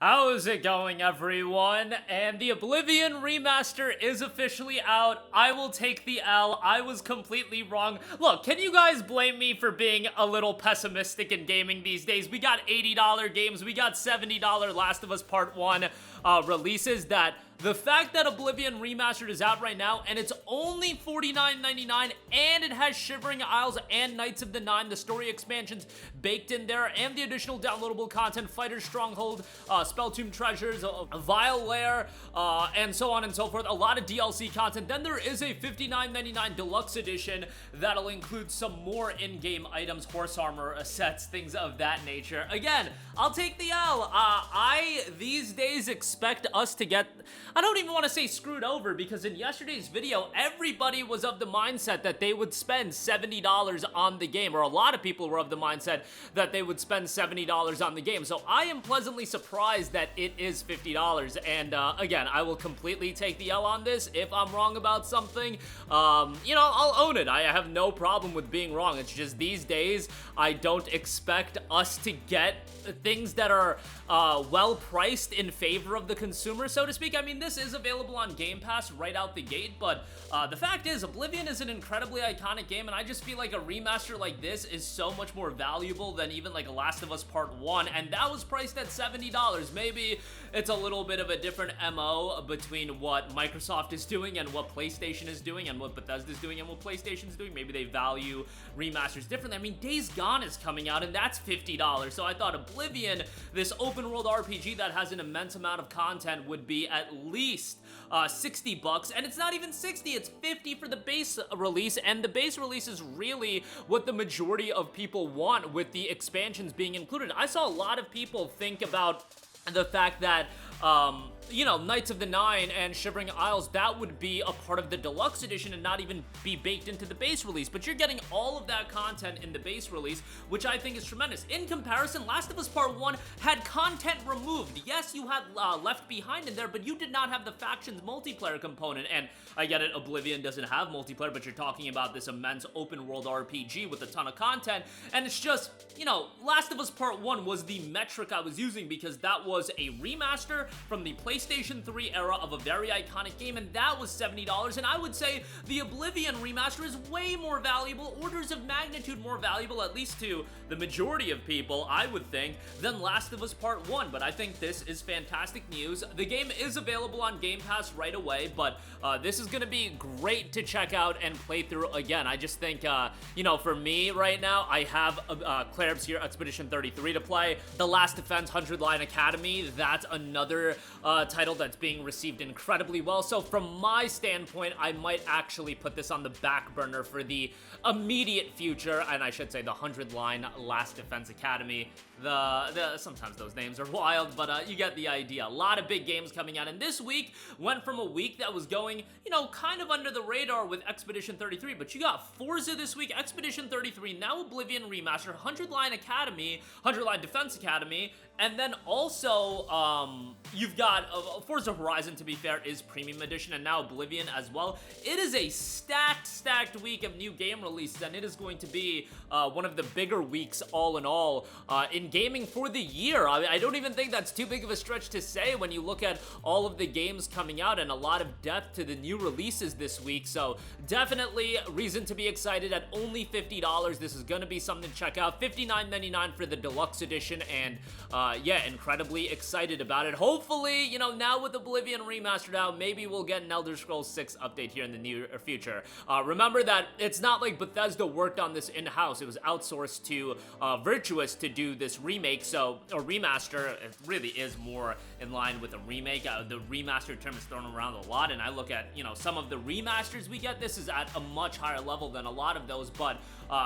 How's it going, everyone? And the Oblivion remaster is officially out. I will take the L. I was completely wrong. Look, can you guys blame me for being a little pessimistic in gaming these days? We got $80 games, we got $70 Last of Us Part 1 releases. That the fact that Oblivion Remastered is out right now, and it's only $49.99, and it has Shivering Isles and Knights of the Nine, the story expansions baked in there, and the additional downloadable content, Fighter's Stronghold, Spelltomb Treasures, Vile Lair, and so on and so forth. A lot of DLC content. Then there is a $59.99 deluxe edition that'll include some more in-game items, horse armor, sets, things of that nature. Again, I'll take the L. I, these days, expect us to get... I don't even want to say screwed over, because in yesterday's video, everybody was of the mindset that they would spend $70 on the game, or a lot of people were of the mindset that they would spend $70 on the game. So I am pleasantly surprised that it is $50, and again, I will completely take the L on this. If I'm wrong about something, you know, I'll own it. I have no problem with being wrong. It's just these days, I don't expect us to get things that are well priced in favor of the consumer, so to speak. I mean, this is available on Game Pass right out the gate, but the fact is, Oblivion is an incredibly iconic game, and I just feel like a remaster like this is so much more valuable than even like a Last of Us Part 1, and that was priced at $70. Maybe it's a little bit of a different MO between what Microsoft is doing and what PlayStation is doing and what Bethesda is doing and what PlayStation is doing. Maybe they value remasters differently. I mean, Days Gone is coming out, and that's $50, so I thought Oblivion, this open world RPG that has an immense amount of content, would be at least $60, and it's not even 60, it's 50 for the base release, and the base release is really what the majority of people want, with the expansions being included. I saw a lot of people think about the fact that you know, Knights of the Nine and Shivering Isles, that would be a part of the deluxe edition and not even be baked into the base release, but you're getting all of that content in the base release, which I think is tremendous. In comparison, Last of Us Part 1 had content removed. Yes, you had Left Behind in there, but you did not have the factions multiplayer component, and I get it, Oblivion doesn't have multiplayer, but you're talking about this immense open world RPG with a ton of content, and it's just, you know, Last of Us Part 1 was the metric I was using, because that was a remaster from the PlayStation 3 era of a very iconic game, and that was $70, and I would say the Oblivion remaster is way more valuable, orders of magnitude more valuable, at least to the majority of people, I would think, than Last of Us Part 1, but I think this is fantastic news. The game is available on Game Pass right away, but this is gonna be great to check out and play through again. I just think, you know, for me right now, I have Claire's here, Expedition 33 to play. The Last Defense 100 Line Academy, that's another title that's being received incredibly well, so from my standpoint, I might actually put this on the back burner for the immediate future, and I should say the 100 Line Last Defense Academy. Sometimes those names are wild, but you get the idea. A lot of big games coming out, and this week went from a week that was going, you know, kind of under the radar with Expedition 33, but you got Forza this week, Expedition 33, now Oblivion Remaster, 100 Line Academy, 100 Line Defense Academy, and then also, you've got Forza Horizon, to be fair, is Premium Edition, and now Oblivion as well. It is a stacked week of new game releases, and it is going to be one of the bigger weeks all in all in gaming for the year. I don't even think that's too big of a stretch to say when you look at all of the games coming out and a lot of depth to the new releases this week, so definitely reason to be excited. At only $50, this is gonna be something to check out. $59.99 for the deluxe edition, and yeah, incredibly excited about it. Hopefully, you know, now with Oblivion Remastered out, maybe we'll get an Elder Scrolls 6 update here in the near future. Remember that it's not like Bethesda worked on this in-house. It was outsourced to Virtuous to do this remake, so a remaster, it really is more in line with a remake. The remaster term is thrown around a lot, and I look at, you know, some of the remasters we get, this is at a much higher level than a lot of those, but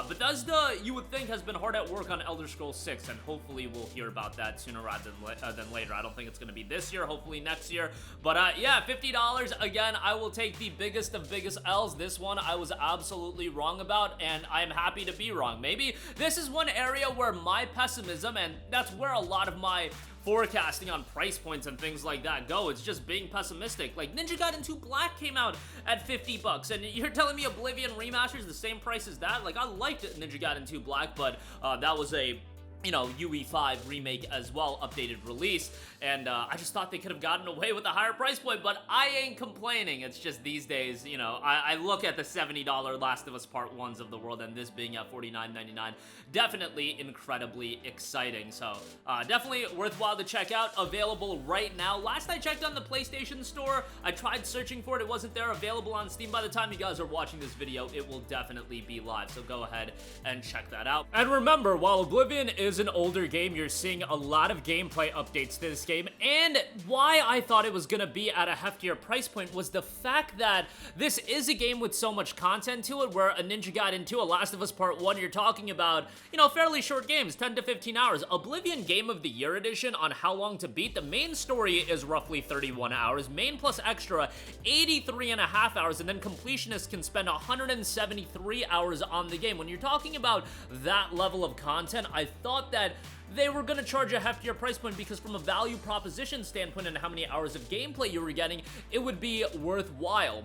Bethesda, you would think, has been hard at work on Elder Scrolls 6, and hopefully we'll hear about that sooner rather than later. I don't think it's going to be this year, hopefully next year, but yeah, $50, again, I will take the biggest of biggest L's. This one I was absolutely wrong about, and I'm happy to be wrong. Maybe this is one area where my pessimism, and that's where a lot of my forecasting on price points and things like that go. It's just being pessimistic. Like, Ninja Gaiden 2 Black came out at $50, and you're telling me Oblivion Remaster is the same price as that? Like, I liked Ninja Gaiden 2 Black, but that was a you know, UE5 remake as well, updated release, and I just thought they could have gotten away with a higher price point, but I ain't complaining. It's just these days, you know, I look at the $70 Last of Us Part 1s of the world, and this being at $49.99, definitely incredibly exciting, so definitely worthwhile to check out, available right now. Last I checked on the PlayStation Store, I tried searching for it, it wasn't there, available on Steam. By the time you guys are watching this video, it will definitely be live, so go ahead and check that out. And remember, while Oblivion is an older game, you're seeing a lot of gameplay updates to this game, and why I thought it was gonna be at a heftier price point was the fact that this is a game with so much content to it, where a Ninja Gaiden 2, a Last of Us Part 1, you're talking about, you know, fairly short games, 10 to 15 hours. Oblivion Game of the Year edition on how long to beat, the main story is roughly 31 hours, main plus extra 83 and a half hours, and then completionists can spend 173 hours on the game. When you're talking about that level of content, I thought that they were going to charge a heftier price point because from a value proposition standpoint and how many hours of gameplay you were getting, it would be worthwhile.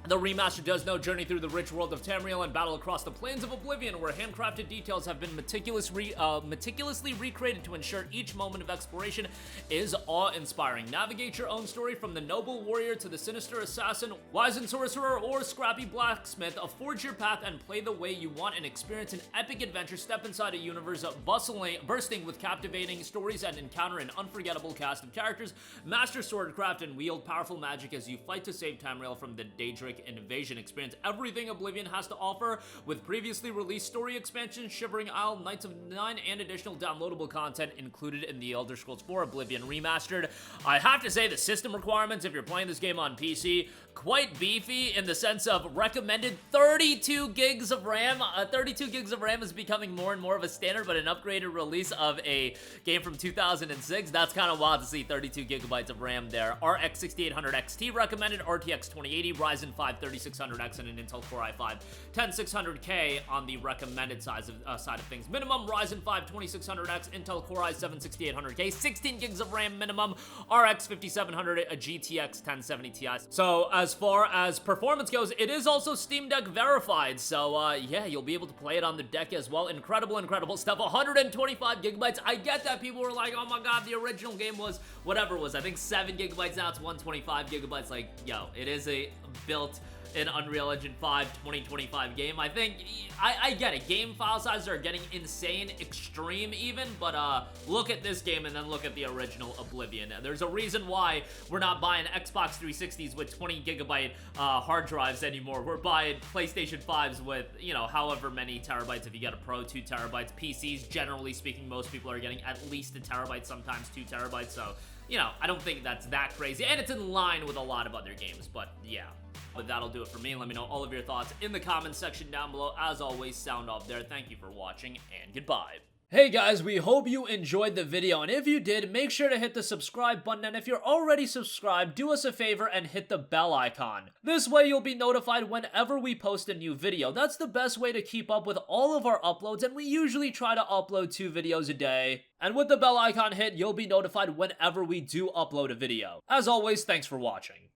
The remaster does know journey through the rich world of Tamriel and battle across the plains of Oblivion, where handcrafted details have been meticulously recreated to ensure each moment of exploration is awe-inspiring. Navigate your own story from the noble warrior to the sinister assassin, wizened sorcerer, or scrappy blacksmith. Forge your path and play the way you want and experience an epic adventure. Step inside a universe bursting with captivating stories and encounter an unforgettable cast of characters. Master swordcraft and wield powerful magic as you fight to save Tamriel from the Daedric invasion. Experience everything Oblivion has to offer with previously released story expansions, Shivering Isle, Knights of Nine, and additional downloadable content included in the Elder Scrolls 4 Oblivion Remastered. I have to say the system requirements, if you're playing this game on PC, quite beefy in the sense of recommended 32 gigs of RAM. 32 gigs of RAM is becoming more and more of a standard, but an upgraded release of a game from 2006, that's kind of wild to see 32 gigabytes of RAM there. RX 6800 XT recommended, RTX 2080, Ryzen 5 3600X, and an Intel Core i5 10600K on the recommended side of things. Minimum Ryzen 5 2600X, Intel Core i7 6800K, 16 gigs of RAM minimum, RX 5700, a GTX 1070 Ti. So as far as performance goes, it is also Steam Deck verified, so yeah, you'll be able to play it on the deck as well. Incredible stuff. 125 gigabytes. I get that people were like, oh my god, the original game was whatever it was, I think 7 gigabytes, now it's 125 gigabytes. Like, yo, it is a built in Unreal Engine 5 2025 game. I think, I get it, game file sizes are getting insane, extreme even, but look at this game and then look at the original Oblivion. There's a reason why we're not buying Xbox 360s with 20 gigabyte hard drives anymore. We're buying PlayStation 5s with, you know, however many terabytes. If you get a Pro, 2 terabytes. PCs, generally speaking, most people are getting at least a terabyte, sometimes 2 terabytes, so, you know, I don't think that's that crazy, and it's in line with a lot of other games, but yeah. But that'll do it for me. Let me know all of your thoughts in the comments section down below. As always, sound off there. Thank you for watching, and goodbye. Hey guys, we hope you enjoyed the video, and if you did, make sure to hit the subscribe button, and if you're already subscribed, do us a favor and hit the bell icon. This way you'll be notified whenever we post a new video. That's the best way to keep up with all of our uploads, and we usually try to upload 2 videos a day. And with the bell icon hit, you'll be notified whenever we do upload a video. As always, thanks for watching.